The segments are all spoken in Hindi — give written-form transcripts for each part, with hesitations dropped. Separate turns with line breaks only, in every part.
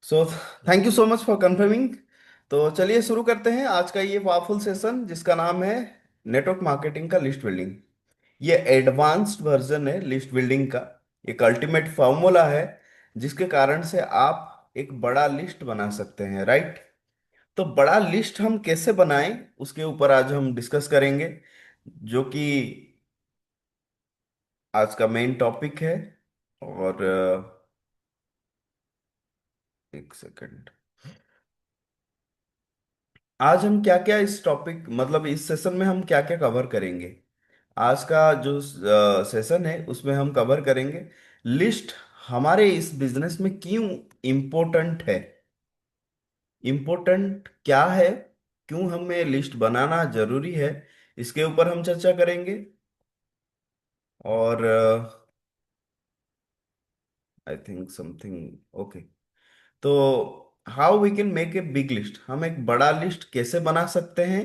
So thank you so much for confirming. तो चलिए शुरू करते हैं आज का ये पावरफुल सेशन जिसका नाम है नेटवर्क मार्केटिंग का लिस्ट बिल्डिंग। ये एडवांस्ड वर्जन है लिस्ट बिल्डिंग का। एक अल्टीमेट फॉर्मूला है जिसके कारण से आप एक बड़ा लिस्ट बना सकते हैं, राइट। तो बड़ा लिस्ट हम कैसे बनाएं उसके ऊपर आज हम डिस्कस करेंगे, जो कि आज का मेन टॉपिक है। और एक सेकंड। आज हम क्या क्या इस टॉपिक मतलब इस सेशन में हम क्या क्या कवर करेंगे। आज का जो सेशन है उसमें हम कवर करेंगे लिस्ट हमारे इस बिजनेस में क्यों इम्पोर्टेंट है, इम्पोर्टेंट क्या है, क्यों हमें लिस्ट बनाना जरूरी है, इसके ऊपर हम चर्चा करेंगे। और आई थिंक समथिंग ओके। तो how we can make a big list, हम एक बड़ा लिस्ट कैसे बना सकते हैं।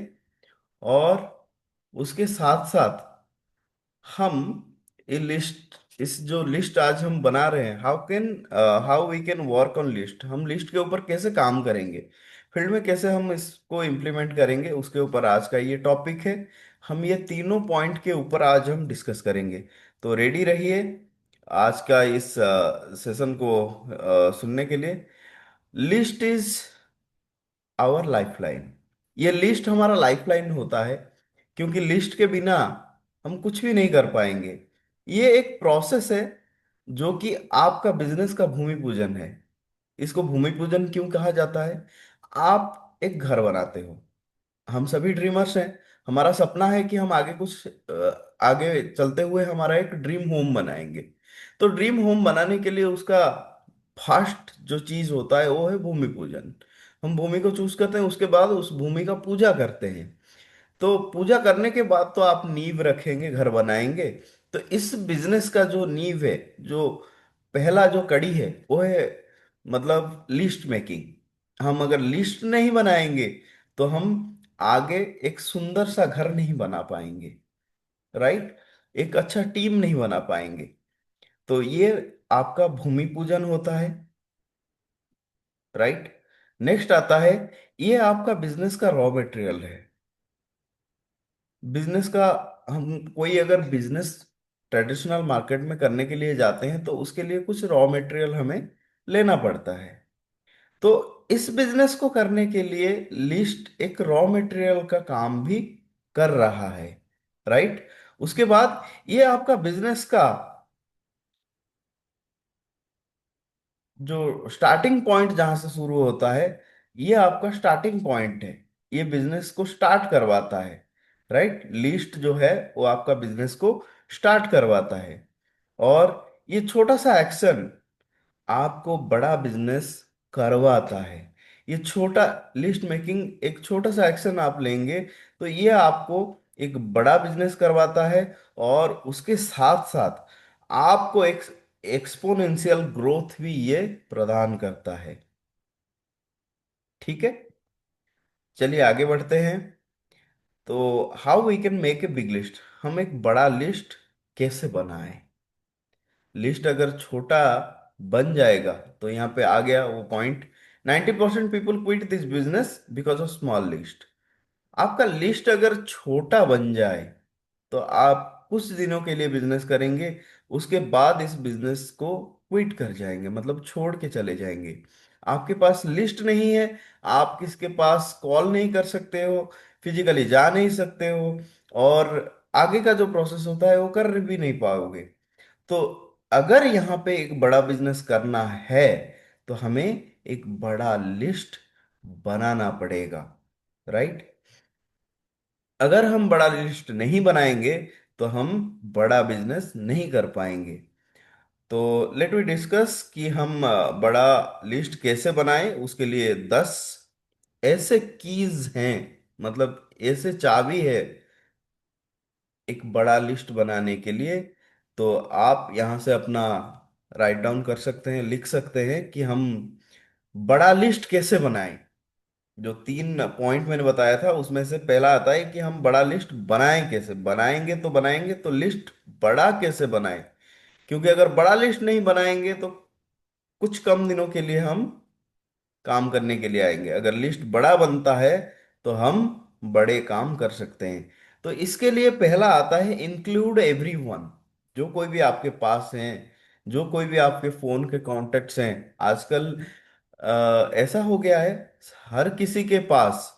और उसके साथ साथ हम ये लिस्ट इस जो लिस्ट आज हम बना रहे हैं how we can work on list, हम लिस्ट के ऊपर कैसे काम करेंगे, फील्ड में कैसे हम इसको इम्प्लीमेंट करेंगे, उसके ऊपर आज का ये टॉपिक है। हम ये तीनों पॉइंट के ऊपर आज हम डिस्कस करेंगे। तो रेडी रहिए आज का इस सेशन को सुनने के लिए। List is our lifeline. ये लिस्ट हमारा लाइफलाइन होता है, क्योंकि लिस्ट के बिना हम कुछ भी नहीं कर पाएंगे। ये एक प्रोसेस है जो कि आपका बिजनेस का भूमि पूजन है। इसको भूमि पूजन क्यों कहा जाता है? आप एक घर बनाते हो, हम सभी ड्रीमर्स हैं। हमारा सपना है कि हम आगे कुछ आगे चलते हुए हमारा एक ड्रीम होम बनाएंगे। तो ड्रीम होम बनाने के लिए उसका फर्स्ट जो चीज होता है वो है भूमि पूजन। हम भूमि को चूज करते हैं, उसके बाद उस भूमि का पूजा करते हैं। तो पूजा करने के बाद तो आप नींव रखेंगे, घर बनाएंगे। तो इस बिजनेस का जो नींव है, जो पहला जो कड़ी है वो है मतलब लिस्ट मेकिंग। हम अगर लिस्ट नहीं बनाएंगे तो हम आगे एक सुंदर सा घर नहीं बना पाएंगे, राइट। एक अच्छा टीम नहीं बना पाएंगे। तो ये आपका भूमि पूजन होता है, राइट। नेक्स्ट आता है, ये आपका बिजनेस का रॉ मटेरियल है। बिजनेस का हम कोई अगर बिजनेस ट्रेडिशनल मार्केट में करने के लिए जाते हैं तो उसके लिए कुछ रॉ मटेरियल हमें लेना पड़ता है। तो इस बिजनेस को करने के लिए लिस्ट एक रॉ मटेरियल का काम भी कर रहा है, राइट। उसके बाद ये आपका बिजनेस का जो स्टार्टिंग पॉइंट जहां से शुरू होता है, ये आपका स्टार्टिंग पॉइंट है। ये बिजनेस को स्टार्ट करवाता है, राइट। लिस्ट जो है वो आपका बिजनेस को स्टार्ट करवाता है। और ये छोटा सा एक्शन आपको बड़ा बिजनेस करवाता है। ये छोटा लिस्ट मेकिंग एक छोटा सा एक्शन आप लेंगे तो ये आपको एक बड़ा बिजनेस करवाता है। और उसके साथ साथ आपको एक एक्सपोनेंशियल ग्रोथ भी ये प्रदान करता है, ठीक है। चलिए आगे बढ़ते हैं। तो how we can make a big list, हम एक बड़ा लिस्ट कैसे बनाएं। लिस्ट अगर छोटा बन जाएगा तो यहाँ पे आ गया वो point, 90% people quit this business because of small list. आपका लिस्ट अगर छोटा बन जाए तो आप कुछ दिनों के लिए बिजनेस करेंगे, उसके बाद इस बिजनेस को क्विट कर जाएंगे, मतलब छोड़ के चले जाएंगे। आपके पास लिस्ट नहीं है, आप किसके पास कॉल नहीं कर सकते हो, फिजिकली जा नहीं सकते हो, और आगे का जो प्रोसेस होता है वो कर भी नहीं पाओगे। तो अगर यहाँ पे एक बड़ा बिजनेस करना है तो हमें एक बड़ा लिस्ट बनाना पड़ेगा, राइट। अगर हम बड़ा लिस्ट नहीं बनाएंगे तो हम बड़ा बिजनेस नहीं कर पाएंगे। तो लेट वी डिस्कस कि हम बड़ा लिस्ट कैसे बनाएं। उसके लिए 10 ऐसे कीज हैं, मतलब ऐसे चाबी है एक बड़ा लिस्ट बनाने के लिए। तो आप यहाँ से अपना राइट डाउन कर सकते हैं, लिख सकते हैं कि हम बड़ा लिस्ट कैसे बनाएं। जो 3 पॉइंट मैंने बताया था उसमें से पहला आता है कि हम बड़ा लिस्ट बनाएं कैसे, बनाएंगे तो लिस्ट बड़ा कैसे बनाएं। क्योंकि अगर बड़ा लिस्ट नहीं बनाएंगे तो कुछ कम दिनों के लिए हम काम करने के लिए आएंगे। अगर लिस्ट बड़ा बनता है तो हम बड़े काम कर सकते हैं। तो इसके लिए पहला आता है इंक्लूड एवरीवन। जो कोई भी आपके पास हैं, जो कोई भी आपके फोन के कॉन्टेक्ट्स हैं, आजकल ऐसा हो गया है हर किसी के पास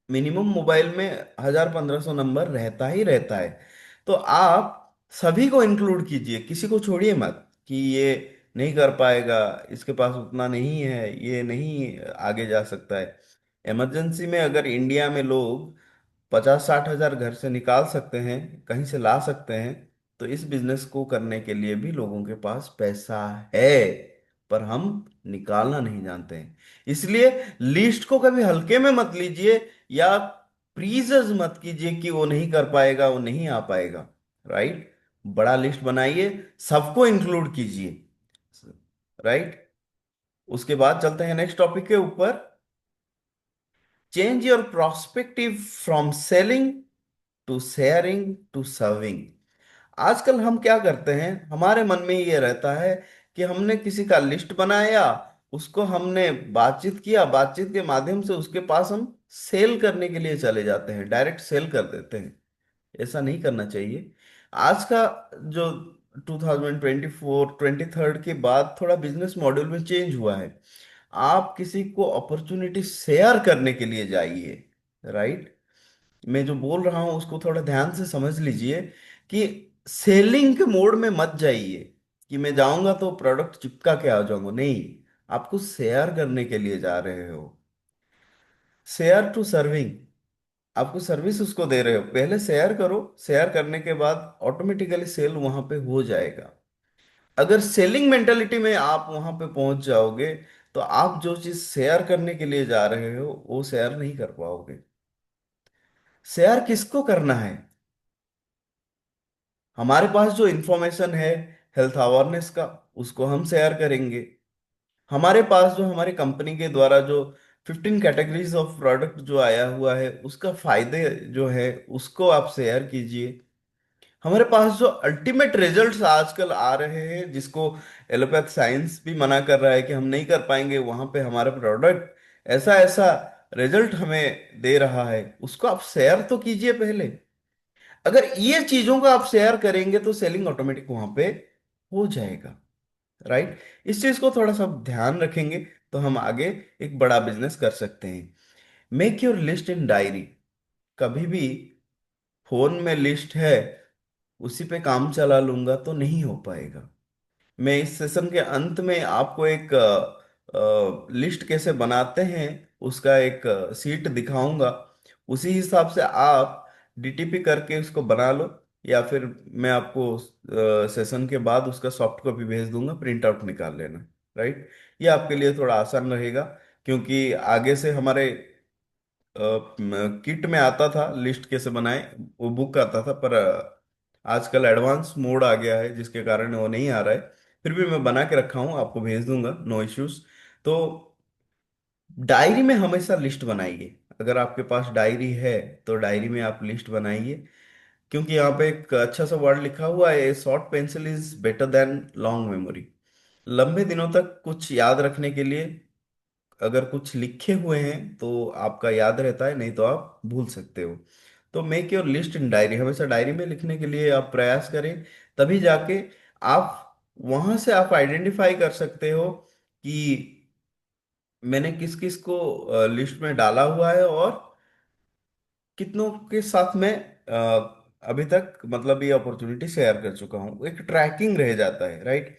मिनिमम मोबाइल में 1,000 1,500 नंबर रहता ही रहता है। तो आप सभी को इंक्लूड कीजिए, किसी को छोड़िए मत कि ये नहीं कर पाएगा, इसके पास उतना नहीं है, ये नहीं आगे जा सकता है। इमरजेंसी में अगर इंडिया में लोग 50 60 हजार घर से निकाल सकते हैं, कहीं से ला सकते हैं, तो इस बिजनेस को करने के लिए भी लोगों के पास पैसा है, पर हम निकालना नहीं जानते हैं। इसलिए लिस्ट को कभी हल्के में मत लीजिए, या प्रीजज मत कीजिए कि वो नहीं कर पाएगा, वो नहीं आ पाएगा। राइट? बड़ा लिस्ट बनाइए, सबको इंक्लूड कीजिए। राइट? उसके बाद चलते हैं नेक्स्ट टॉपिक के ऊपर। Change your prospective from selling to sharing to serving. आजकल हम क्या करते हैं, हमारे मन में ये रहता है कि हमने किसी का लिस्ट बनाया, उसको हमने बातचीत किया, बातचीत के माध्यम से उसके पास हम सेल करने के लिए चले जाते हैं, डायरेक्ट सेल कर देते हैं। ऐसा नहीं करना चाहिए। आज का जो 2024 23rd के बाद थोड़ा बिजनेस मॉडल में चेंज हुआ है। आप किसी को अपॉर्चुनिटी शेयर करने के लिए जाइए। राइट? मैं जो बोल रहा हूं उसको थोड़ा ध्यान से समझ लीजिए कि सेलिंग के मोड में मत जाइए कि मैं जाऊंगा तो प्रोडक्ट चिपका के आ जाऊंगा, नहीं। आपको शेयर करने के लिए जा रहे हो। Share to serving. आपको सर्विस उसको दे रहे हो, पहले शेयर करो, शेयर करने के बाद ऑटोमेटिकली सेल वहां पे हो जाएगा। अगर सेलिंग मेंटेलिटी में आप वहां पे पहुंच जाओगे तो आप जो चीज शेयर करने के लिए जा रहे हो वो शेयर नहीं कर पाओगे। शेयर किसको करना है? हमारे पास जो इंफॉर्मेशन है हेल्थ अवेयरनेस का, उसको हम शेयर करेंगे। हमारे पास जो हमारी कंपनी के द्वारा जो 15 कैटेगरीज ऑफ प्रोडक्ट जो आया हुआ है उसका फायदे जो है उसको आप शेयर कीजिए। हमारे पास जो अल्टीमेट रिजल्ट्स आजकल आ रहे हैं, जिसको एलोपैथ साइंस भी मना कर रहा है कि हम नहीं कर पाएंगे, वहां पे हमारा प्रोडक्ट ऐसा ऐसा रिजल्ट हमें दे रहा है, उसको आप शेयर तो कीजिए पहले। अगर ये चीजों को आप शेयर करेंगे तो सेलिंग ऑटोमेटिक वहां पे हो जाएगा। राइट? इस चीज को थोड़ा सा ध्यान रखेंगे तो हम आगे एक बड़ा बिजनेस कर सकते हैं। Make your list in diary. कभी भी फोन में लिस्ट है उसी पे काम चला लूंगा तो नहीं हो पाएगा। मैं इस सेशन के अंत में आपको एक लिस्ट कैसे बनाते हैं उसका एक सीट दिखाऊंगा। उसी हिसाब से आप डीटीपी करके उसको बना लो, या फिर मैं आपको सेशन के बाद उसका सॉफ्ट कॉपी भेज दूंगा, प्रिंट आउट निकाल लेना। राइट? ये आपके लिए थोड़ा आसान रहेगा, क्योंकि आगे से हमारे किट में आता था लिस्ट कैसे बनाए, वो बुक आता था, पर आजकल एडवांस मोड आ गया है जिसके कारण वो नहीं आ रहा है। फिर भी मैं बना के रखा हूँ, आपको भेज दूंगा, नो इश्यूज। तो डायरी में हमेशा लिस्ट बनाइए। अगर आपके पास डायरी है तो डायरी में आप लिस्ट बनाइए, क्योंकि यहाँ पे एक अच्छा सा वर्ड लिखा हुआ है, short pencil is better than long memory. लंबे दिनों तक कुछ याद रखने के लिए अगर कुछ लिखे हुए हैं तो आपका याद रहता है, नहीं तो आप भूल सकते हो। तो make your list in diary. हमेशा डायरी में लिखने के लिए आप प्रयास करें, तभी जाके आप वहां से आप आइडेंटिफाई कर सकते हो कि मैंने किस किस को लिस्ट में डाला हुआ है, और कितनों के साथ मैं अभी तक मतलब ये अपॉर्चुनिटी शेयर कर चुका हूँ। एक ट्रैकिंग रह जाता है। Right?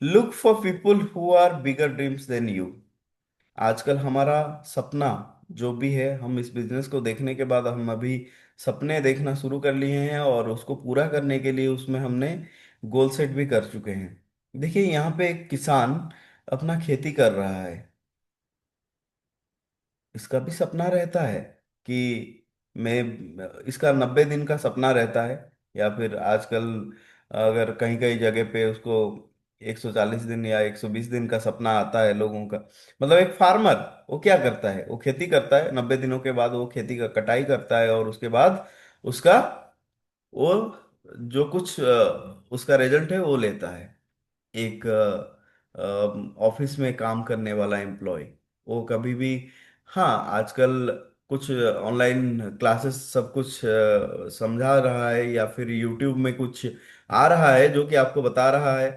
Look for people who are bigger dreams than you. आजकल हमारा सपना जो भी है, हम इस बिजनेस को देखने के बाद हम अभी सपने देखना शुरू कर लिए हैं, और उसको पूरा करने के लिए उसमें हमने गोल सेट भी कर चुके हैं। देखिए, यहाँ पे एक किसान अपना खेती कर रहा है, इसका भी सपना रहता है कि मैं, इसका 90 दिन का सपना रहता है, या फिर आजकल अगर कहीं कहीं जगह पे उसको 140 दिन या 120 दिन का सपना आता है लोगों का। मतलब एक फार्मर, वो क्या करता है, वो खेती करता है, 90 दिनों के बाद वो खेती का कटाई करता है, और उसके बाद उसका वो जो कुछ उसका रिजल्ट है वो लेता है। एक ऑफिस में काम करने वाला एम्प्लॉय, वो कभी भी, हाँ आजकल कुछ ऑनलाइन क्लासेस सब कुछ समझा रहा है, या फिर यूट्यूब में कुछ आ रहा है जो कि आपको बता रहा है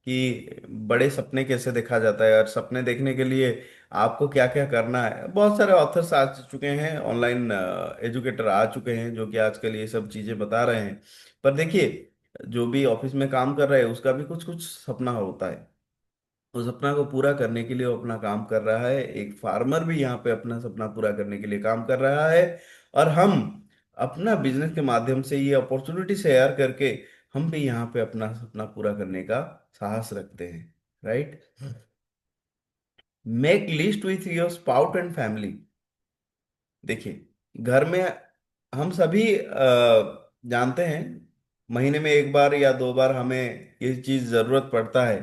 कि बड़े सपने कैसे देखा जाता है, और सपने देखने के लिए आपको क्या क्या करना है। बहुत सारे ऑथर्स आ चुके हैं, ऑनलाइन एजुकेटर आ चुके हैं जो कि आजकल ये सब चीजें बता रहे हैं। पर देखिए, जो भी ऑफिस में काम कर रहा है उसका भी कुछ कुछ सपना होता है। उस सपना को पूरा करने के लिए वो अपना काम कर रहा है। एक फार्मर भी यहाँ पे अपना सपना पूरा करने के लिए काम कर रहा है। और हम अपना बिजनेस के माध्यम से ये अपॉर्चुनिटी शेयर करके हम भी यहाँ पे अपना सपना पूरा करने का साहस रखते हैं। Right. Make list with your spout and family. देखिए, घर में हम सभी जानते हैं, महीने में एक बार या दो बार हमें ये चीज जरूरत पड़ता है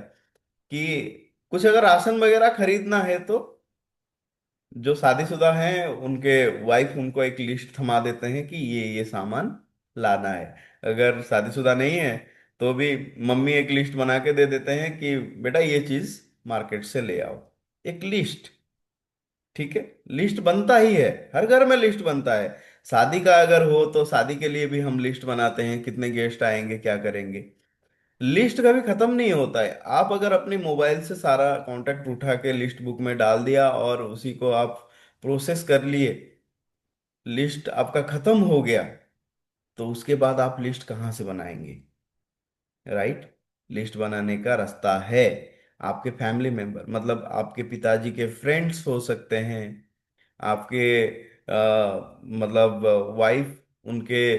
कि कुछ अगर राशन वगैरह खरीदना है तो जो शादीशुदा हैं उनके वाइफ उनको एक लिस्ट थमा देते हैं कि ये सामान लाना है। अगर शादीशुदा नहीं है तो भी मम्मी एक लिस्ट बना के दे देते हैं कि बेटा ये चीज मार्केट से ले आओ। एक लिस्ट, ठीक है। लिस्ट बनता ही है, हर घर में लिस्ट बनता है। शादी का अगर हो तो शादी के लिए भी हम लिस्ट बनाते हैं, कितने गेस्ट आएंगे, क्या करेंगे। लिस्ट कभी खत्म नहीं होता है। आप अगर अपने मोबाइल से सारा कांटेक्ट उठा के लिस्ट बुक में डाल दिया और उसी को आप प्रोसेस कर लिए, लिस्ट आपका खत्म हो गया, तो उसके बाद आप लिस्ट कहाँ से बनाएंगे। राइट। लिस्ट बनाने का रास्ता है, आपके फैमिली मेंबर मतलब आपके पिताजी के फ्रेंड्स हो सकते हैं, आपके मतलब वाइफ, उनके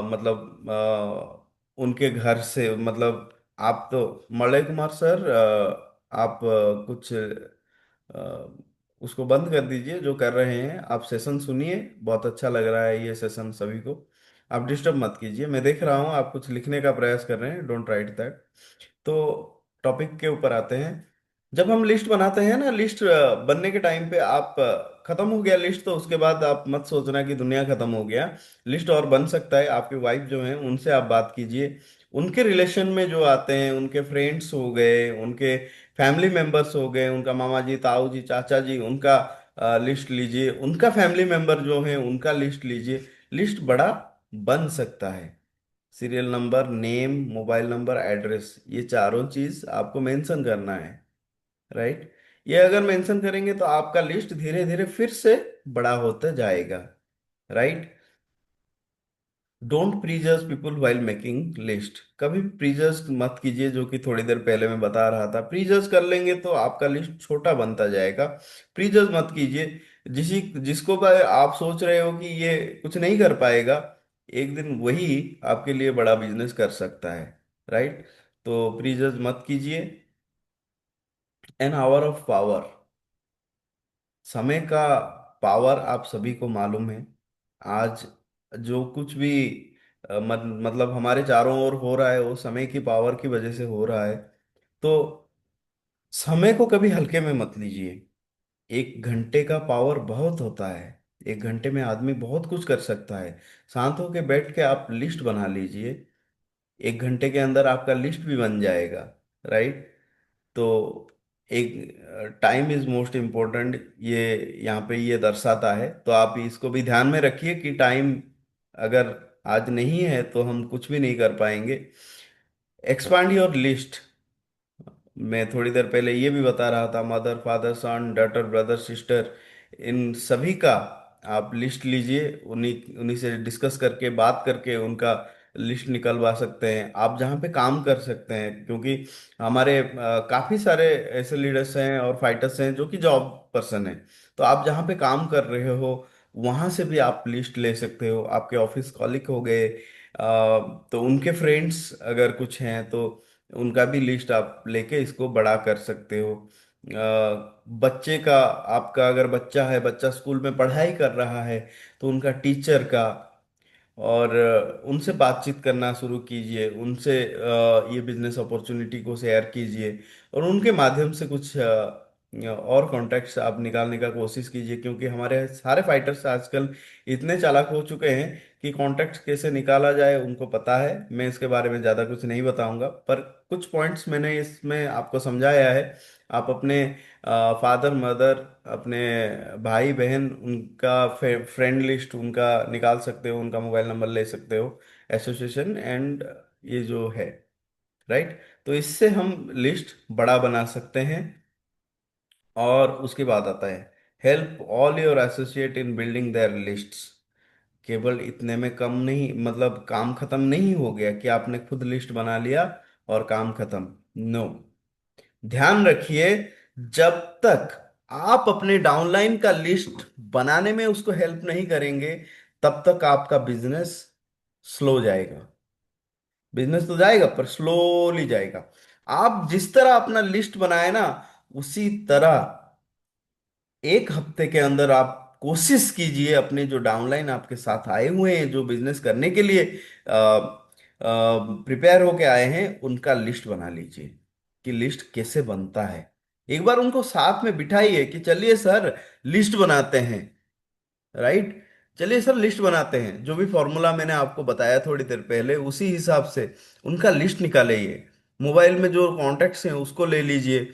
मतलब उनके घर से, मतलब आप तो मलय कुमार सर, आप कुछ उसको बंद कर दीजिए जो कर रहे हैं आप, सेशन सुनिए, बहुत अच्छा लग रहा है ये सेशन सभी को। आप डिस्टर्ब मत कीजिए, मैं देख रहा हूँ आप कुछ लिखने का प्रयास कर रहे हैं, डोंट राइट दैट। तो टॉपिक के ऊपर आते हैं। जब हम लिस्ट बनाते हैं ना, लिस्ट बनने के टाइम पे आप खत्म हो गया लिस्ट तो उसके बाद आप मत सोचना कि दुनिया खत्म हो गया। लिस्ट और बन सकता है। आपके वाइफ जो हैं उनसे आप बात कीजिए, उनके रिलेशन में जो आते हैं, उनके फ्रेंड्स हो गए, उनके फैमिली मेंबर्स हो गए, उनका मामा जी, ताऊ जी, चाचा जी, उनका लिस्ट लीजिए, उनका फैमिली मेंबर जो है उनका लिस्ट लीजिए। लिस्ट बड़ा बन सकता है। Serial number, name, mobile number, address, ये चारों चीज आपको मेंशन करना है। राइट। ये अगर मेंशन करेंगे तो आपका लिस्ट धीरे धीरे फिर से बड़ा होता जाएगा। Right. Don't pressures people while making list. कभी प्रीजर्स मत कीजिए, जो कि थोड़ी देर पहले मैं बता रहा था। प्रीजर्स कर लेंगे तो आपका लिस्ट छोटा बनता जाएगा। प्रीजर्स मत कीजिए। जिसको भी आप सोच रहे हो कि ये कुछ नहीं कर पाएगा, एक दिन वही आपके लिए बड़ा बिजनेस कर सकता है। राइट। तो प्रीजर्स मत कीजिए। An hour of power. समय का पावर आप सभी को मालूम है। आज जो कुछ भी मतलब हमारे चारों ओर हो रहा है वो समय की पावर की वजह से हो रहा है। तो समय को कभी हल्के में मत लीजिए। एक घंटे का पावर बहुत होता है। एक घंटे में आदमी बहुत कुछ कर सकता है। शांत होके बैठ के आप लिस्ट बना लीजिए, एक घंटे के अंदर आपका लिस्ट भी बन जाएगा। राइट। तो एक टाइम इज मोस्ट इम्पोर्टेंट, ये यहाँ पे ये दर्शाता है। तो आप इसको भी ध्यान में रखिए कि टाइम अगर आज नहीं है तो हम कुछ भी नहीं कर पाएंगे। Expand your list. मैं थोड़ी देर पहले ये भी बता रहा था, मदर, फादर, सन, डॉटर, ब्रदर, सिस्टर, इन सभी का आप लिस्ट लीजिए। उन्हीं उन्हीं से डिस्कस करके, बात करके उनका लिस्ट निकलवा सकते हैं। आप जहाँ पे काम कर सकते हैं, क्योंकि हमारे काफी सारे ऐसे लीडर्स हैं और फाइटर्स हैं जो कि जॉब पर्सन हैं। तो आप जहाँ पे काम कर रहे हो वहां से भी आप लिस्ट ले सकते हो। आपके ऑफिस कॉलिग हो गए, तो उनके फ्रेंड्स अगर कुछ हैं तो उनका भी लिस्ट आप लेके इसको बड़ा कर सकते हो। बच्चे का, आपका अगर बच्चा है, बच्चा स्कूल में पढ़ाई कर रहा है, तो उनका टीचर का, और उनसे बातचीत करना शुरू कीजिए, उनसे ये बिजनेस अपॉर्चुनिटी को शेयर कीजिए और उनके माध्यम से कुछ और कॉन्टैक्ट्स आप निकालने का कोशिश कीजिए, क्योंकि हमारे सारे फाइटर्स आजकल इतने चालाक हो चुके हैं कि कॉन्टैक्ट्स कैसे निकाला जाए उनको पता है। मैं इसके बारे में ज़्यादा कुछ नहीं बताऊंगा, पर कुछ पॉइंट्स मैंने इसमें आपको समझाया है। आप अपने फादर मदर, अपने भाई बहन, उनका फ्रेंड लिस्ट उनका निकाल सकते हो, उनका मोबाइल नंबर ले सकते हो, एसोसिएशन एंड ये जो है, राइट। तो इससे हम लिस्ट बड़ा बना सकते हैं। और उसके बाद आता है help all your associate in building their lists. केवल इतने में कम नहीं, मतलब काम खत्म नहीं हो गया कि आपने खुद लिस्ट बना लिया और काम खत्म। नो, ध्यान रखिए, जब तक आप अपने डाउनलाइन का लिस्ट बनाने में उसको हेल्प नहीं करेंगे, तब तक आपका बिजनेस स्लो जाएगा। बिजनेस तो जाएगा पर स्लोली जाएगा। आप जिस तरह अपना लिस्ट बनाए ना, उसी तरह एक हफ्ते के अंदर आप कोशिश कीजिए अपने जो डाउनलाइन आपके साथ आए हुए हैं, जो बिजनेस करने के लिए प्रिपेयर होके आए हैं, उनका लिस्ट बना लीजिए कि लिस्ट कैसे बनता है। एक बार उनको साथ में बिठाइए कि चलिए सर लिस्ट बनाते हैं, राइट। चलिए सर लिस्ट बनाते हैं, जो भी फॉर्मूला मैंने आपको बताया थोड़ी देर पहले उसी हिसाब से उनका लिस्ट निकालिए। मोबाइल में जो कॉन्टैक्ट्स हैं उसको ले लीजिए,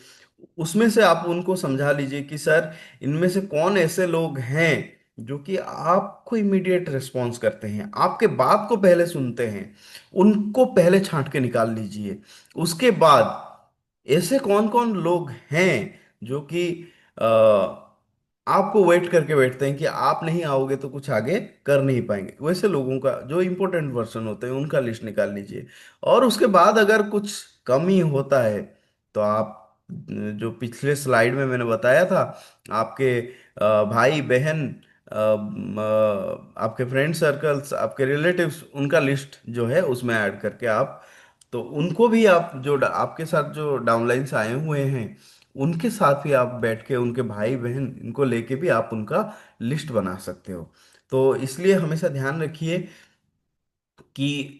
उसमें से आप उनको समझा लीजिए कि सर इनमें से कौन ऐसे लोग हैं जो कि आपको इमीडिएट रिस्पॉन्स करते हैं, आपके बात को पहले सुनते हैं, उनको पहले छांट के निकाल लीजिए। उसके बाद ऐसे कौन कौन लोग हैं जो कि आपको वेट करके बैठते हैं कि आप नहीं आओगे तो कुछ आगे कर नहीं पाएंगे, वैसे लोगों का जो इंपॉर्टेंट पर्सन होते हैं उनका लिस्ट निकाल लीजिए। और उसके बाद अगर कुछ कमी होता है तो आप जो पिछले स्लाइड में मैंने बताया था, आपके भाई बहन, आपके फ्रेंड सर्कल्स, आपके रिलेटिव्स, उनका लिस्ट जो है उसमें ऐड करके आप, तो उनको भी आप जो आपके साथ जो डाउनलाइंस आए हुए हैं उनके साथ भी आप बैठ के, उनके भाई बहन इनको लेके भी आप उनका लिस्ट बना सकते हो। तो इसलिए हमेशा ध्यान रखिए कि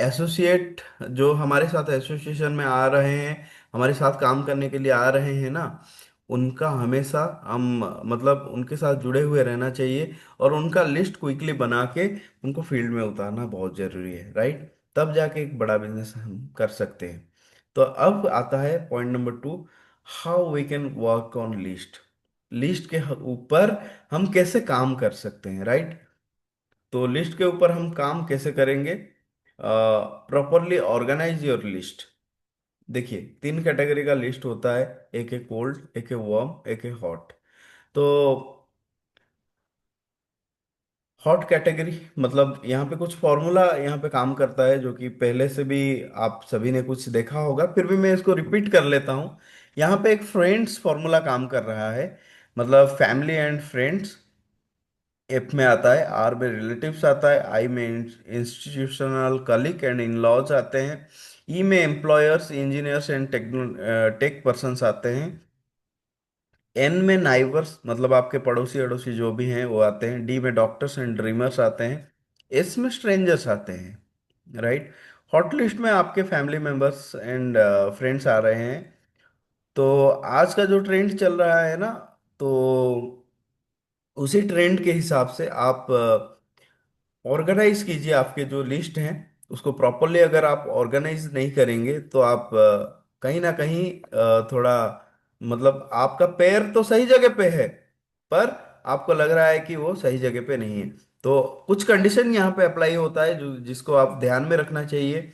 एसोसिएट जो हमारे साथ एसोसिएशन में आ रहे हैं, हमारे साथ काम करने के लिए आ रहे हैं ना, उनका हमेशा हम मतलब उनके साथ जुड़े हुए रहना चाहिए, और उनका लिस्ट क्विकली बना के उनको फील्ड में उतारना बहुत जरूरी है, राइट। तब जाके एक बड़ा बिजनेस हम कर सकते हैं। तो अब आता है point number 2, how we can work on list. List के ऊपर हम कैसे काम कर सकते हैं, राइट। तो लिस्ट के ऊपर हम काम कैसे करेंगे? Properly organize your list. देखिए 3 कैटेगरी का लिस्ट होता है, एक है कोल्ड, एक है वार्म, एक है हॉट। तो हॉट कैटेगरी मतलब यहाँ पे कुछ फॉर्मूला यहाँ पे काम करता है जो कि पहले से भी आप सभी ने कुछ देखा होगा, फिर भी मैं इसको रिपीट कर लेता हूँ। यहाँ पे एक फ्रेंड्स फॉर्मूला काम कर रहा है, मतलब फैमिली एंड फ्रेंड्स। एफ में आता है, आर में रिलेटिव्स आता है, आई में institutional colleague and in laws आते हैं, ई में employers engineers and tech persons आते हैं, एन में नाइबर्स मतलब आपके पड़ोसी अड़ोसी जो भी हैं वो आते हैं, डी में डॉक्टर्स एंड ड्रीमर्स आते हैं, एस में स्ट्रेंजर्स आते हैं, राइट। हॉट लिस्ट में आपके फैमिली मेंबर्स एंड फ्रेंड्स आ रहे हैं। तो आज का जो ट्रेंड चल रहा है ना, तो उसी ट्रेंड के हिसाब से आप ऑर्गेनाइज कीजिए आपके जो लिस्ट हैं उसको प्रॉपरली। अगर आप ऑर्गेनाइज नहीं करेंगे तो आप कहीं ना कहीं थोड़ा मतलब आपका पैर तो सही जगह पे है, पर आपको लग रहा है कि वो सही जगह पे नहीं है। तो कुछ कंडीशन यहाँ पे अप्लाई होता है जो जिसको आप ध्यान में रखना चाहिए।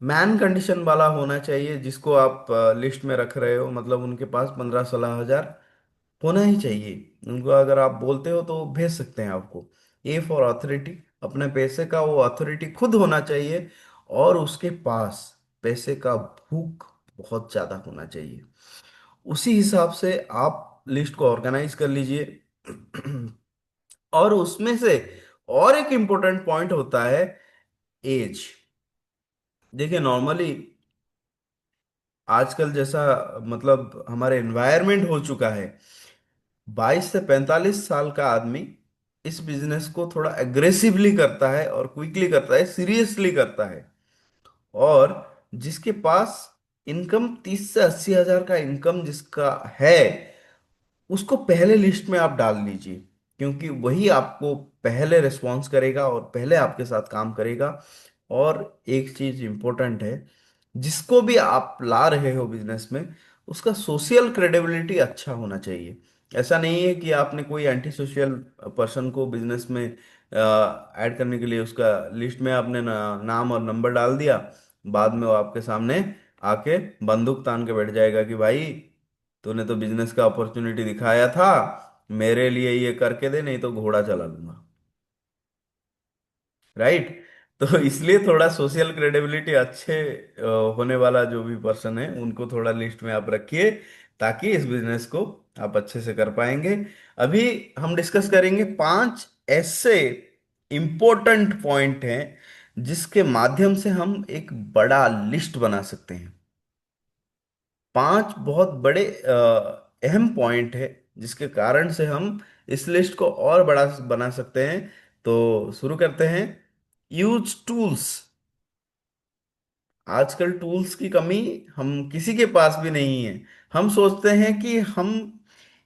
मैन कंडीशन वाला होना चाहिए जिसको आप लिस्ट में रख रहे हो, मतलब उनके पास 15-16 हजार होना ही चाहिए। उनको अगर आप बोलते हो तो वो भेज सकते हैं आपको। ए फॉर अथॉरिटी, अपने पैसे का वो अथॉरिटी खुद होना चाहिए, और उसके पास पैसे का भूख बहुत ज्यादा होना चाहिए। उसी हिसाब से आप लिस्ट को ऑर्गेनाइज कर लीजिए। और उसमें से और एक इंपॉर्टेंट पॉइंट होता है एज। देखिए नॉर्मली आजकल जैसा मतलब हमारे एनवायरनमेंट हो चुका है, 22 से 45 साल का आदमी इस बिजनेस को थोड़ा एग्रेसिवली करता है और क्विकली करता है, सीरियसली करता है। और जिसके पास इनकम 30 से 80 हजार का इनकम जिसका है, उसको पहले लिस्ट में आप डाल दीजिए, क्योंकि वही आपको पहले रिस्पॉन्स करेगा और पहले आपके साथ काम करेगा। और एक चीज इंपॉर्टेंट है, जिसको भी आप ला रहे हो बिजनेस में, उसका सोशल क्रेडिबिलिटी अच्छा होना चाहिए। ऐसा नहीं है कि आपने कोई एंटी सोशल पर्सन को बिजनेस में ऐड करने के लिए उसका लिस्ट में आपने नाम और नंबर डाल दिया, बाद में वो आपके सामने आके बंदूक तान के बैठ जाएगा कि भाई तूने तो बिजनेस का अपॉर्चुनिटी दिखाया था, मेरे लिए ये करके दे, नहीं तो घोड़ा चला लूंगा। राइट। तो इसलिए थोड़ा सोशल क्रेडिबिलिटी अच्छे होने वाला जो भी पर्सन है उनको थोड़ा लिस्ट में आप रखिए, ताकि इस बिजनेस को आप अच्छे से कर पाएंगे। अभी हम डिस्कस करेंगे 5 ऐसे इंपॉर्टेंट पॉइंट हैं जिसके माध्यम से हम एक बड़ा लिस्ट बना सकते हैं। 5 बहुत बड़े अहम पॉइंट है जिसके कारण से हम इस लिस्ट को और बड़ा बना सकते हैं। तो शुरू करते हैं। Use tools. आजकल टूल्स की कमी हम किसी के पास भी नहीं है। हम सोचते हैं कि हम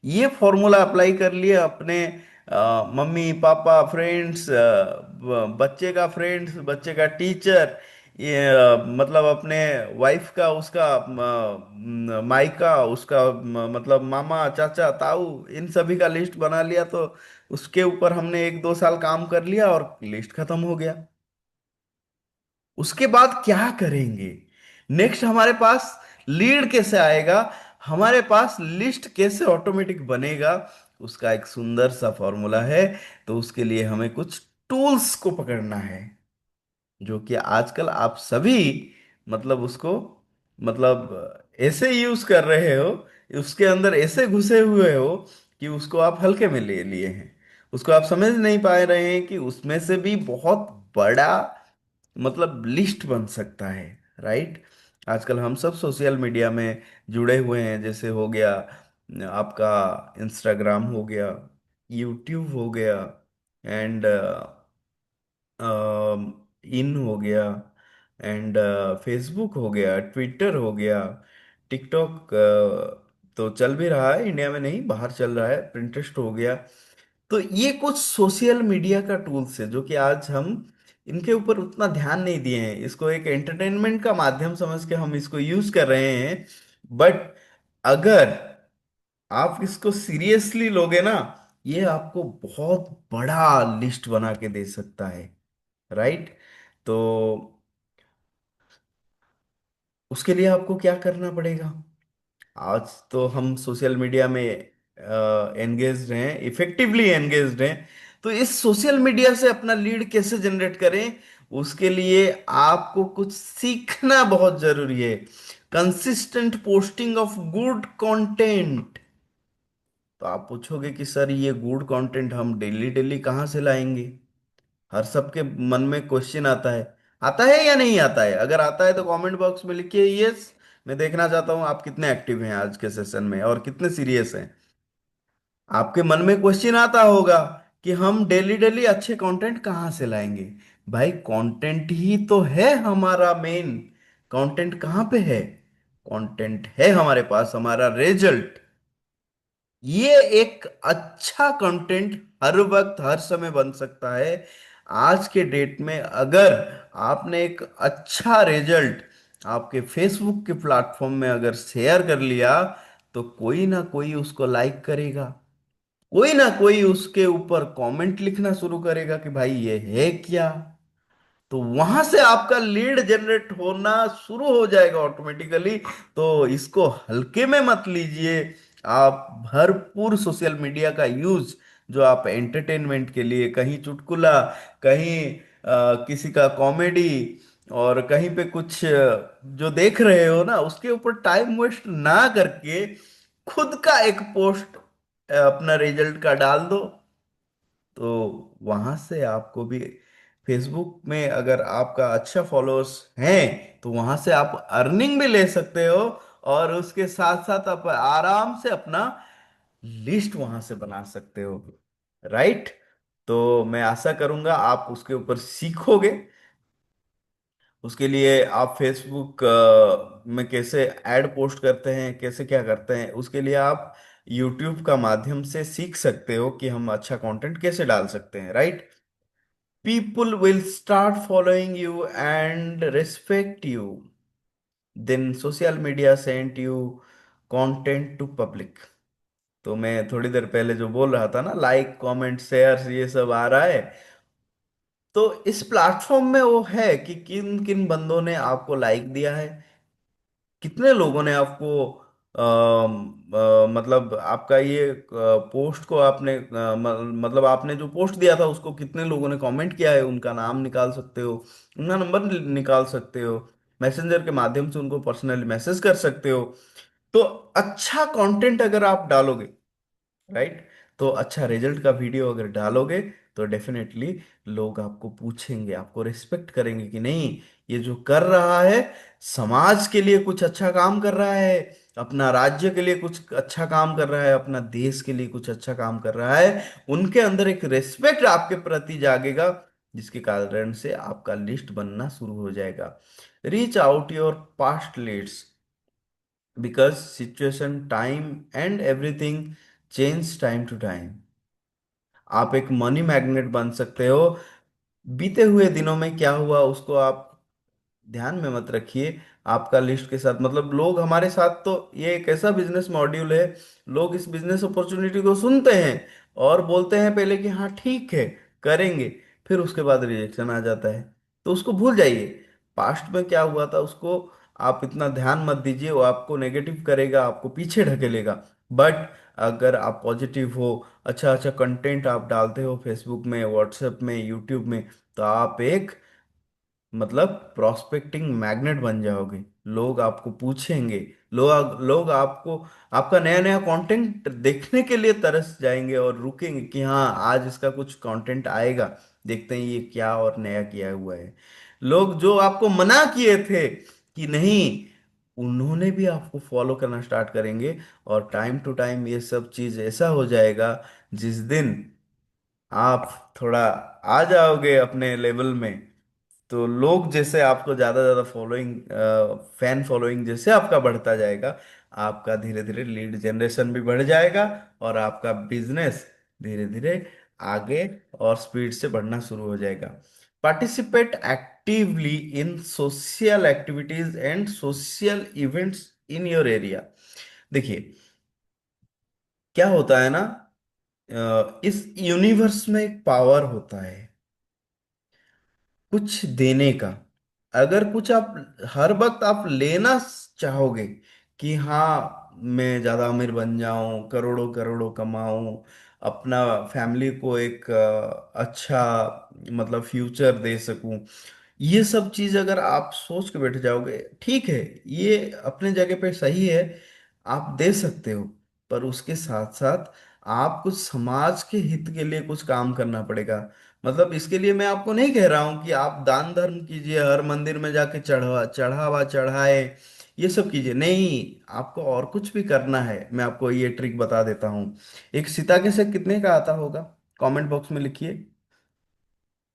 ये फॉर्मूला अप्लाई कर लिए अपने मम्मी पापा फ्रेंड्स, बच्चे का फ्रेंड्स, बच्चे का टीचर, ये मतलब अपने वाइफ का, उसका मायका, उसका मतलब मामा चाचा ताऊ, इन सभी का लिस्ट बना लिया, तो उसके ऊपर हमने 1 2 साल काम कर लिया और लिस्ट खत्म हो गया। उसके बाद क्या करेंगे? नेक्स्ट हमारे पास लीड कैसे आएगा, हमारे पास लिस्ट कैसे ऑटोमेटिक बनेगा, उसका एक सुंदर सा फॉर्मूला है। तो उसके लिए हमें कुछ टूल्स को पकड़ना है, जो कि आजकल आप सभी मतलब उसको मतलब ऐसे यूज कर रहे हो, उसके अंदर ऐसे घुसे हुए हो कि उसको आप हल्के में ले लिए हैं। उसको आप समझ नहीं पा रहे हैं कि उसमें से भी बहुत बड़ा मतलब लिस्ट बन सकता है। राइट। आजकल हम सब सोशल मीडिया में जुड़े हुए हैं, जैसे हो गया आपका इंस्टाग्राम हो गया, यूट्यूब हो गया, एंड इन हो गया, एंड फेसबुक हो गया, ट्विटर हो गया, टिकटॉक तो चल भी रहा है, इंडिया में नहीं बाहर चल रहा है, प्रिंटरेस्ट हो गया। तो ये कुछ सोशल मीडिया का टूल्स है जो कि आज हम इनके ऊपर उतना ध्यान नहीं दिए हैं, इसको एक एंटरटेनमेंट का माध्यम समझ के हम इसको यूज कर रहे हैं। बट अगर आप इसको सीरियसली लोगे ना, ये आपको बहुत बड़ा लिस्ट बना के दे सकता है। राइट। तो उसके लिए आपको क्या करना पड़ेगा? आज तो हम सोशल मीडिया में एंगेज्ड हैं, इफेक्टिवली एंगेज्ड हैं। तो इस सोशल मीडिया से अपना लीड कैसे जनरेट करें, उसके लिए आपको कुछ सीखना बहुत जरूरी है। Consistent posting of good content. तो आप पूछोगे कि सर ये गुड कंटेंट हम डेली डेली कहाँ से लाएंगे? हर सबके मन में क्वेश्चन आता है या नहीं आता है? अगर आता है तो कमेंट बॉक्स में लिखिए यस। मैं देखना चाहता हूं आप कितने एक्टिव हैं आज के सेशन में और कितने सीरियस हैं। आपके मन में क्वेश्चन आता होगा कि हम डेली डेली अच्छे कंटेंट कहाँ से लाएंगे। भाई कंटेंट ही तो है हमारा मेन। कंटेंट कहाँ पे है? कंटेंट है हमारे पास हमारा रिजल्ट। ये एक अच्छा कंटेंट हर वक्त हर समय बन सकता है। आज के डेट में अगर आपने एक अच्छा रिजल्ट आपके फेसबुक के प्लेटफॉर्म में अगर शेयर कर लिया, तो कोई ना कोई उसको लाइक करेगा, कोई ना कोई उसके ऊपर कमेंट लिखना शुरू करेगा कि भाई ये है क्या। तो वहां से आपका लीड जनरेट होना शुरू हो जाएगा ऑटोमेटिकली। तो इसको हल्के में मत लीजिए। आप भरपूर सोशल मीडिया का यूज, जो आप एंटरटेनमेंट के लिए कहीं चुटकुला, कहीं किसी का कॉमेडी, और कहीं पे कुछ जो देख रहे हो ना उसके ऊपर टाइम वेस्ट ना करके खुद का एक पोस्ट अपना रिजल्ट का डाल दो। तो वहां से आपको भी फेसबुक में अगर आपका अच्छा फॉलोअर्स हैं तो वहां से आप अर्निंग भी ले सकते हो, और उसके साथ साथ आप आराम से अपना लिस्ट वहां से बना सकते हो। राइट। तो मैं आशा करूंगा आप उसके ऊपर सीखोगे। उसके लिए आप फेसबुक में कैसे ऐड पोस्ट करते हैं, कैसे क्या करते हैं, उसके लिए आप यूट्यूब का माध्यम से सीख सकते हो कि हम अच्छा कंटेंट कैसे डाल सकते हैं, right? People will start following you and respect you, then social media sent you content to public. तो मैं थोड़ी देर पहले जो बोल रहा था ना, लाइक कमेंट शेयर ये सब आ रहा है, तो इस प्लेटफॉर्म में वो है कि किन किन बंदों ने आपको लाइक दिया है, कितने लोगों ने आपको मतलब आपका ये पोस्ट को आपने मतलब आपने जो पोस्ट दिया था उसको कितने लोगों ने कमेंट किया है, उनका नाम निकाल सकते हो, उनका नंबर निकाल सकते हो, मैसेंजर के माध्यम से उनको पर्सनली मैसेज कर सकते हो। तो अच्छा कंटेंट अगर आप डालोगे, राइट, तो अच्छा रिजल्ट का वीडियो अगर डालोगे, तो डेफिनेटली लोग आपको पूछेंगे, आपको रिस्पेक्ट करेंगे कि नहीं, ये जो कर रहा है समाज के लिए कुछ अच्छा काम कर रहा है, अपना राज्य के लिए कुछ अच्छा काम कर रहा है, अपना देश के लिए कुछ अच्छा काम कर रहा है। उनके अंदर एक रिस्पेक्ट आपके प्रति जागेगा, जिसके कारण से आपका लिस्ट बनना शुरू हो जाएगा। Reach out your past leads, because situation time and everything change time to time. आप एक मनी मैग्नेट बन सकते हो। बीते हुए दिनों में क्या हुआ उसको आप ध्यान में मत रखिए, आपका लिस्ट के साथ मतलब लोग हमारे साथ, तो ये एक ऐसा बिजनेस मॉड्यूल है, लोग इस बिजनेस अपॉर्चुनिटी को सुनते हैं और बोलते हैं पहले कि हाँ ठीक है करेंगे, फिर उसके बाद रिजेक्शन आ जाता है, तो उसको भूल जाइए। पास्ट में क्या हुआ था उसको आप इतना ध्यान मत दीजिए, वो आपको नेगेटिव करेगा, आपको पीछे ढकेलेगा। बट अगर आप पॉजिटिव हो, अच्छा अच्छा कंटेंट आप डालते हो फेसबुक में, व्हाट्सएप में, यूट्यूब में, तो आप एक मतलब प्रोस्पेक्टिंग मैग्नेट बन जाओगे। लोग आपको पूछेंगे, लोग आपको आपका नया नया कंटेंट देखने के लिए तरस जाएंगे और रुकेंगे कि हाँ आज इसका कुछ कंटेंट आएगा, देखते हैं ये क्या और नया किया हुआ है। लोग जो आपको मना किए थे कि नहीं, उन्होंने भी आपको फॉलो करना स्टार्ट करेंगे, और टाइम टू टाइम ये सब चीज ऐसा हो जाएगा, जिस दिन आप थोड़ा आ जाओगे अपने लेवल में, तो लोग जैसे आपको ज्यादा ज्यादा फॉलोइंग, फैन फॉलोइंग जैसे आपका बढ़ता जाएगा, आपका धीरे धीरे लीड जनरेशन भी बढ़ जाएगा, और आपका बिजनेस धीरे धीरे आगे और स्पीड से बढ़ना शुरू हो जाएगा। Participate actively in social activities and social events in your area. देखिए क्या होता है ना, इस यूनिवर्स में एक पावर होता है कुछ देने का। अगर कुछ आप हर वक्त आप लेना चाहोगे कि हाँ मैं ज्यादा अमीर बन जाऊं, करोड़ों करोड़ों कमाऊं, अपना फैमिली को एक अच्छा मतलब फ्यूचर दे सकूं, ये सब चीज अगर आप सोच के बैठ जाओगे, ठीक है, ये अपने जगह पे सही है, आप दे सकते हो, पर उसके साथ साथ आप कुछ समाज के हित के लिए कुछ काम करना पड़ेगा। मतलब इसके लिए मैं आपको नहीं कह रहा हूं कि आप दान धर्म कीजिए, हर मंदिर में जाके चढ़ावा चढ़ाए, ये सब कीजिए, नहीं, आपको और कुछ भी करना है। मैं आपको ये ट्रिक बता देता हूँ। एक सीता के सेक कितने का आता होगा, कमेंट बॉक्स में लिखिए।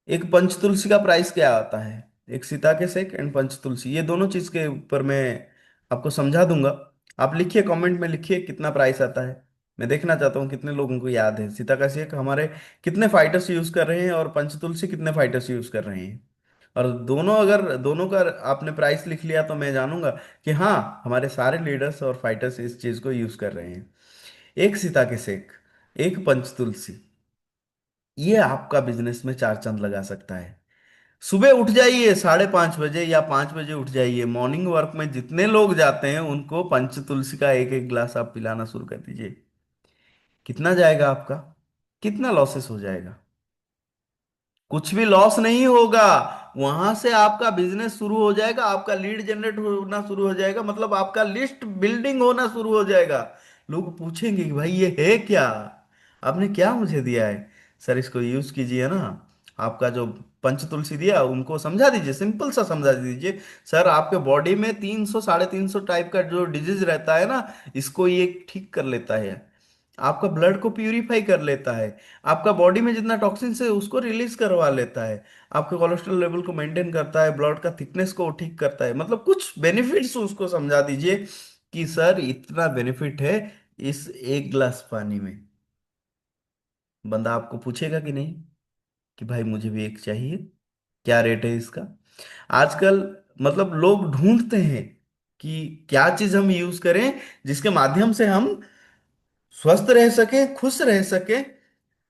एक पंचतुलसी का प्राइस क्या आता है, एक सीता के सेक एंड पंचतुलसी, ये दोनों चीज के ऊपर मैं आपको समझा दूंगा। आप लिखिए, कमेंट में लिखिए कितना प्राइस आता है। मैं देखना चाहता हूँ कितने लोगों को याद है सीता का सेक हमारे कितने फाइटर्स यूज कर रहे हैं, और पंचतुलसी कितने फाइटर्स यूज कर रहे हैं। और दोनों, अगर दोनों का आपने प्राइस लिख लिया तो मैं जानूंगा कि हाँ हमारे सारे लीडर्स और फाइटर्स इस चीज को यूज कर रहे हैं। एक सीता के सेक, एक पंचतुलसी, ये आपका बिजनेस में चार चांद लगा सकता है। सुबह उठ जाइए 5:30 बजे या 5 बजे उठ जाइए, मॉर्निंग वर्क में जितने लोग जाते हैं उनको पंच तुलसी का एक एक गिलास आप पिलाना शुरू कर दीजिए। कितना जाएगा आपका, कितना लॉसेस हो जाएगा? कुछ भी लॉस नहीं होगा। वहां से आपका बिजनेस शुरू हो जाएगा, आपका लीड जनरेट होना शुरू हो जाएगा, मतलब आपका लिस्ट बिल्डिंग होना शुरू हो जाएगा। लोग पूछेंगे कि भाई ये है क्या, आपने क्या मुझे दिया है? सर इसको यूज कीजिए ना। आपका जो पंच तुलसी दिया उनको समझा दीजिए, सिंपल सा समझा दीजिए, सर आपके बॉडी में 300 350 टाइप का जो डिजीज रहता है ना, इसको ये ठीक कर लेता है। आपका ब्लड को प्यूरिफाई कर लेता है, आपका बॉडी में जितना टॉक्सिन्स है उसको रिलीज करवा लेता है, आपके कोलेस्ट्रॉल लेवल को मेंटेन करता है, ब्लड का थिकनेस को ठीक करता है। मतलब कुछ बेनिफिट्स उसको समझा दीजिए कि सर इतना बेनिफिट है इस एक गिलास पानी में। बंदा आपको पूछेगा कि नहीं कि भाई मुझे भी एक चाहिए, क्या रेट है इसका। आजकल मतलब लोग ढूंढते हैं कि क्या चीज हम यूज करें जिसके माध्यम से हम स्वस्थ रह सके, खुश रह सके।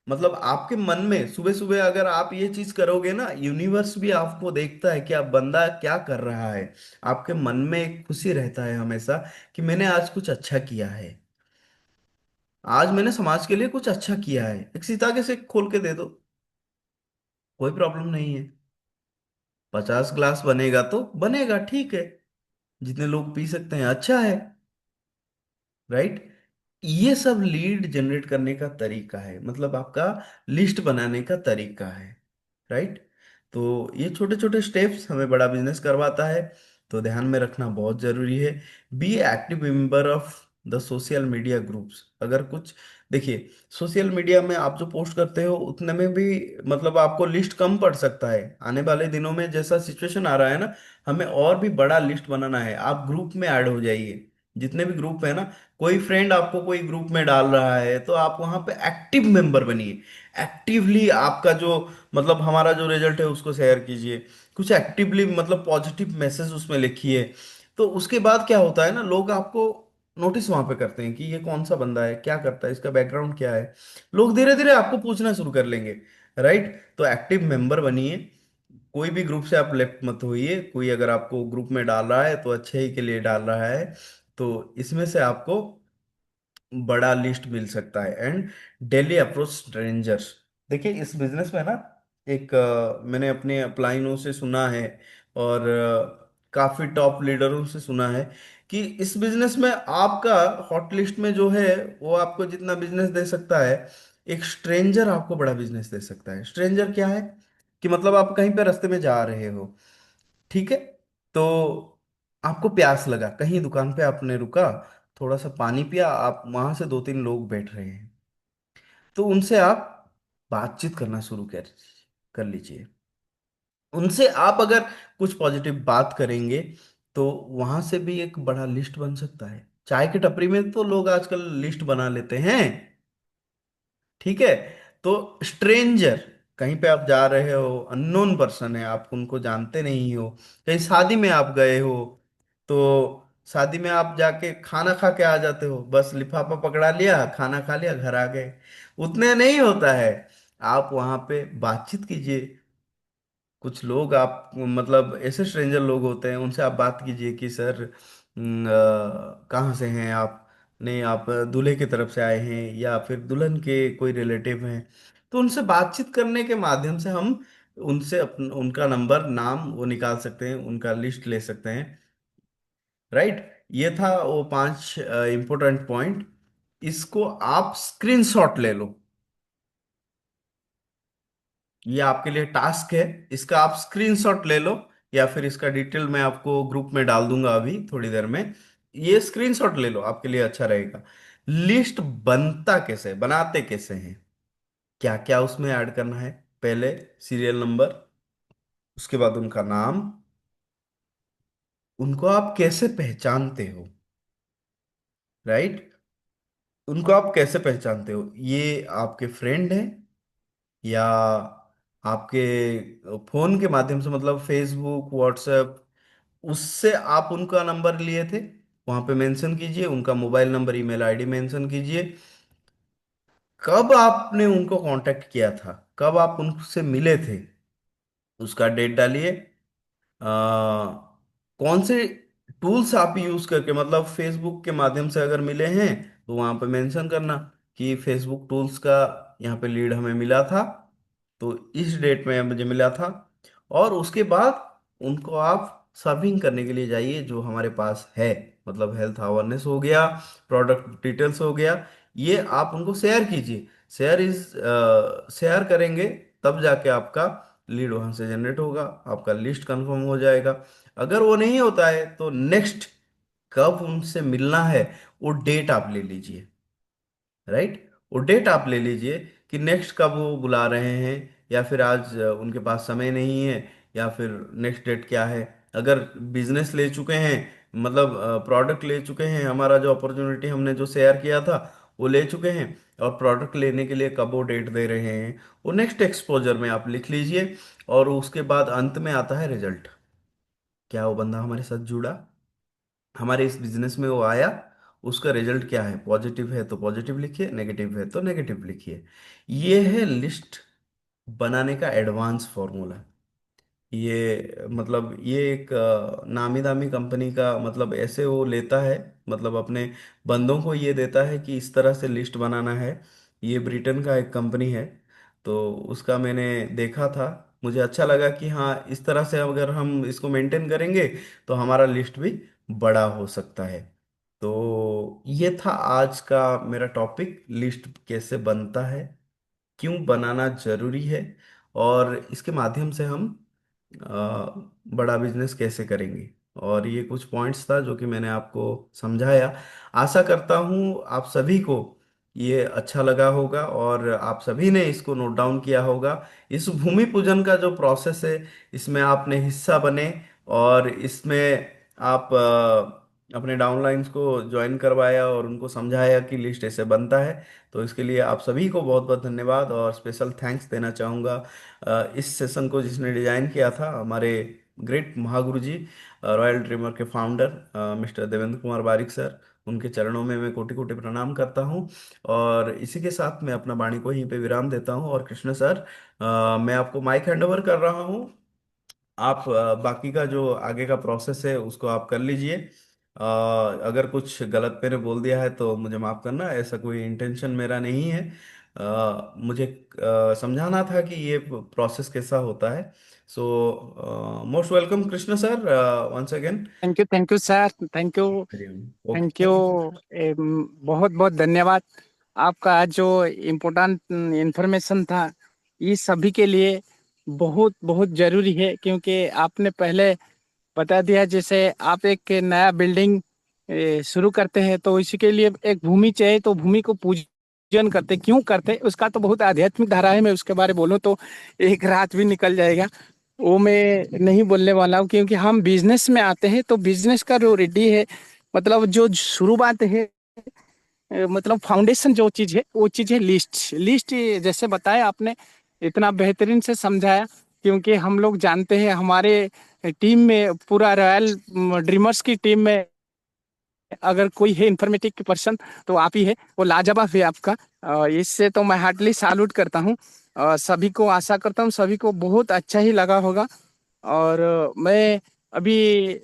मतलब आपके मन में सुबह सुबह अगर आप ये चीज करोगे ना, यूनिवर्स भी आपको देखता है कि आप बंदा क्या कर रहा है। आपके मन में एक खुशी रहता है हमेशा कि मैंने आज कुछ अच्छा किया है, आज मैंने समाज के लिए कुछ अच्छा किया है। एक सिताके से खोल के दे दो, कोई प्रॉब्लम नहीं है। 50 ग्लास बनेगा तो बनेगा, ठीक है, जितने लोग पी सकते हैं अच्छा है, राइट। ये सब लीड जनरेट करने का तरीका है, मतलब आपका लिस्ट बनाने का तरीका है, राइट। तो ये छोटे छोटे स्टेप्स हमें बड़ा बिजनेस करवाता है, तो ध्यान में रखना बहुत जरूरी है। Be active member of the social media groups. अगर कुछ देखिए, सोशल मीडिया में आप जो पोस्ट करते हो उतने में भी मतलब आपको लिस्ट कम पड़ सकता है। आने वाले दिनों में जैसा सिचुएशन आ रहा है ना, हमें और भी बड़ा लिस्ट बनाना है। आप ग्रुप में ऐड हो जाइए, जितने भी ग्रुप है ना, कोई फ्रेंड आपको कोई ग्रुप में डाल रहा है तो आप वहां पे एक्टिव मेंबर बनिए। एक्टिवली आपका जो मतलब हमारा जो रिजल्ट है उसको शेयर कीजिए, कुछ एक्टिवली मतलब पॉजिटिव मैसेज उसमें लिखिए। तो उसके बाद क्या होता है ना, लोग आपको नोटिस वहां पे करते हैं कि ये कौन सा बंदा है, क्या करता है, इसका बैकग्राउंड क्या है। लोग धीरे धीरे आपको पूछना शुरू कर लेंगे, राइट। तो एक्टिव मेंबर बनिए। कोई भी ग्रुप से आप लेफ्ट मत होइए। कोई अगर आपको ग्रुप में डाल रहा है तो अच्छे ही के लिए डाल रहा है, तो इसमें से आपको बड़ा लिस्ट मिल सकता है। And daily approach strangers. देखिए इस बिजनेस में ना, एक मैंने अपने अपलाइनों से सुना है और काफी टॉप लीडरों से सुना है कि इस बिजनेस में आपका हॉट लिस्ट में जो है वो आपको जितना बिजनेस दे सकता है, एक स्ट्रेंजर आपको बड़ा बिजनेस दे सकता है। स्ट्रेंजर क्या है कि मतलब आप कहीं पे रास्ते में जा रहे हो, ठीक है, तो आपको प्यास लगा, कहीं दुकान पे आपने रुका, थोड़ा सा पानी पिया, आप वहां से दो तीन लोग बैठ रहे हैं, तो उनसे आप बातचीत करना शुरू कर लीजिए। उनसे आप अगर कुछ पॉजिटिव बात करेंगे तो वहां से भी एक बड़ा लिस्ट बन सकता है। चाय की टपरी में तो लोग आजकल लिस्ट बना लेते हैं, ठीक है। तो स्ट्रेंजर, कहीं पे आप जा रहे हो, अननोन पर्सन है, आप उनको जानते नहीं हो, कहीं शादी में आप गए हो, तो शादी में आप जाके खाना खा के आ जाते हो, बस लिफाफा पकड़ा लिया, खाना खा लिया, घर आ गए, उतने नहीं होता है। आप वहां पे बातचीत कीजिए। कुछ लोग आप मतलब ऐसे स्ट्रेंजर लोग होते हैं, उनसे आप बात कीजिए कि सर कहाँ से हैं आप, नहीं आप दूल्हे की तरफ से आए हैं या फिर दुल्हन के कोई रिलेटिव हैं। तो उनसे बातचीत करने के माध्यम से हम उनसे उनका नंबर नाम वो निकाल सकते हैं, उनका लिस्ट ले सकते हैं, राइट। ये था वो 5 इंपॉर्टेंट पॉइंट। इसको आप स्क्रीनशॉट ले लो, ये आपके लिए टास्क है, इसका आप स्क्रीनशॉट ले लो, या फिर इसका डिटेल मैं आपको ग्रुप में डाल दूंगा अभी थोड़ी देर में। ये स्क्रीनशॉट ले लो, आपके लिए अच्छा रहेगा। लिस्ट बनता कैसे, बनाते कैसे हैं, क्या क्या उसमें ऐड करना है। पहले सीरियल नंबर, उसके बाद उनका नाम, उनको आप कैसे पहचानते हो, राइट। उनको आप कैसे पहचानते हो, ये आपके फ्रेंड हैं या आपके फोन के माध्यम से, मतलब फेसबुक व्हाट्सएप, उससे आप उनका नंबर लिए थे, वहां पे मेंशन कीजिए उनका mobile number, email ID mention कीजिए। कब आपने उनको कांटेक्ट किया था, कब आप उनसे मिले थे, उसका डेट डालिए। कौन से टूल्स आप यूज करके, मतलब फेसबुक के माध्यम से अगर मिले हैं तो वहां पे मेंशन करना कि फेसबुक टूल्स का यहाँ पे लीड हमें मिला था, तो इस डेट में मुझे मिला था। और उसके बाद उनको आप सर्विंग करने के लिए जाइए जो हमारे पास है, मतलब हेल्थ अवेयरनेस हो गया, प्रोडक्ट डिटेल्स हो गया, ये आप उनको शेयर कीजिए। शेयर करेंगे तब जाके आपका लीड वहां से जनरेट होगा, आपका लिस्ट कंफर्म हो जाएगा। अगर वो नहीं होता है तो नेक्स्ट कब उनसे मिलना है वो डेट आप ले लीजिए, राइट। वो डेट आप ले लीजिए कि नेक्स्ट कब वो बुला रहे हैं, या फिर आज उनके पास समय नहीं है, या फिर नेक्स्ट डेट क्या है। अगर बिजनेस ले चुके हैं, मतलब प्रोडक्ट ले चुके हैं, हमारा जो अपॉर्चुनिटी हमने जो शेयर किया था वो ले चुके हैं, और प्रोडक्ट लेने के लिए कब वो डेट दे रहे हैं, वो नेक्स्ट एक्सपोजर में आप लिख लीजिए। और उसके बाद अंत में आता है रिजल्ट। क्या वो बंदा हमारे साथ जुड़ा, हमारे इस बिजनेस में वो आया, उसका रिजल्ट क्या है, पॉजिटिव है तो पॉजिटिव लिखिए, नेगेटिव है तो नेगेटिव लिखिए। ये है लिस्ट बनाने का एडवांस फॉर्मूला। ये मतलब ये एक नामी दामी कंपनी का मतलब ऐसे वो लेता है, मतलब अपने बंदों को ये देता है कि इस तरह से लिस्ट बनाना है। ये ब्रिटेन का एक कंपनी है, तो उसका मैंने देखा था, मुझे अच्छा लगा कि हाँ इस तरह से अगर हम इसको मेंटेन करेंगे तो हमारा लिस्ट भी बड़ा हो सकता है। तो ये था आज का मेरा टॉपिक, लिस्ट कैसे बनता है, क्यों बनाना जरूरी है, और इसके माध्यम से हम बड़ा बिजनेस कैसे करेंगे। और ये कुछ पॉइंट्स था जो कि मैंने आपको समझाया। आशा करता हूँ आप सभी को ये अच्छा लगा होगा, और आप सभी ने इसको नोट डाउन किया होगा। इस भूमि पूजन का जो प्रोसेस है, इसमें आपने हिस्सा बने, और इसमें आप अपने डाउनलाइंस को ज्वाइन करवाया और उनको समझाया कि लिस्ट ऐसे बनता है। तो इसके लिए आप सभी को बहुत बहुत धन्यवाद और स्पेशल थैंक्स देना चाहूँगा। इस सेशन को जिसने डिजाइन किया था, हमारे ग्रेट महागुरु जी, रॉयल ड्रीमर के फाउंडर मिस्टर देवेंद्र कुमार बारिक सर, उनके चरणों में मैं कोटि कोटि प्रणाम करता हूँ। और इसी के साथ मैं अपना वाणी को यहीं पे विराम देता हूँ। और कृष्ण सर, मैं आपको माइक हैंडओवर कर रहा हूँ। आप बाकी का जो आगे का प्रोसेस है उसको आप कर लीजिए। अगर कुछ गलत मैंने बोल दिया है तो मुझे माफ़ करना, ऐसा कोई इंटेंशन मेरा नहीं है। मुझे समझाना था कि ये प्रोसेस कैसा होता है। So most welcome Krishna sir, once again.
Thank you sir. Thank you.
Okay,
thank you.
Thank you.
बहुत बहुत धन्यवाद। आपका आज जो इम्पोर्टेंट इंफॉर्मेशन था, ये सभी के लिए बहुत बहुत जरूरी है, क्योंकि आपने पहले बता दिया। जैसे आप एक नया बिल्डिंग शुरू करते हैं तो इसी के लिए एक भूमि चाहिए, तो भूमि को पूजन करते, क्यों करते, उसका तो बहुत आध्यात्मिक धारा है। मैं उसके बारे में बोलूँ तो एक रात भी निकल जाएगा। वो मैं नहीं बोलने वाला हूँ, क्योंकि हम बिजनेस में आते हैं तो बिजनेस का जो रेडी है, मतलब जो शुरुआत है, मतलब फाउंडेशन जो चीज है वो चीज है लिस्ट। लिस्ट जैसे बताया आपने, इतना बेहतरीन से समझाया। क्योंकि हम लोग जानते हैं हमारे टीम में, पूरा रॉयल ड्रीमर्स की टीम में अगर कोई है इंफॉर्मेटिव की पर्सन, तो आप ही है। वो लाजवाब है आपका। इससे तो मैं हार्टली सैल्यूट करता हूँ। सभी को आशा करता हूँ सभी को बहुत अच्छा ही लगा होगा। और मैं अभी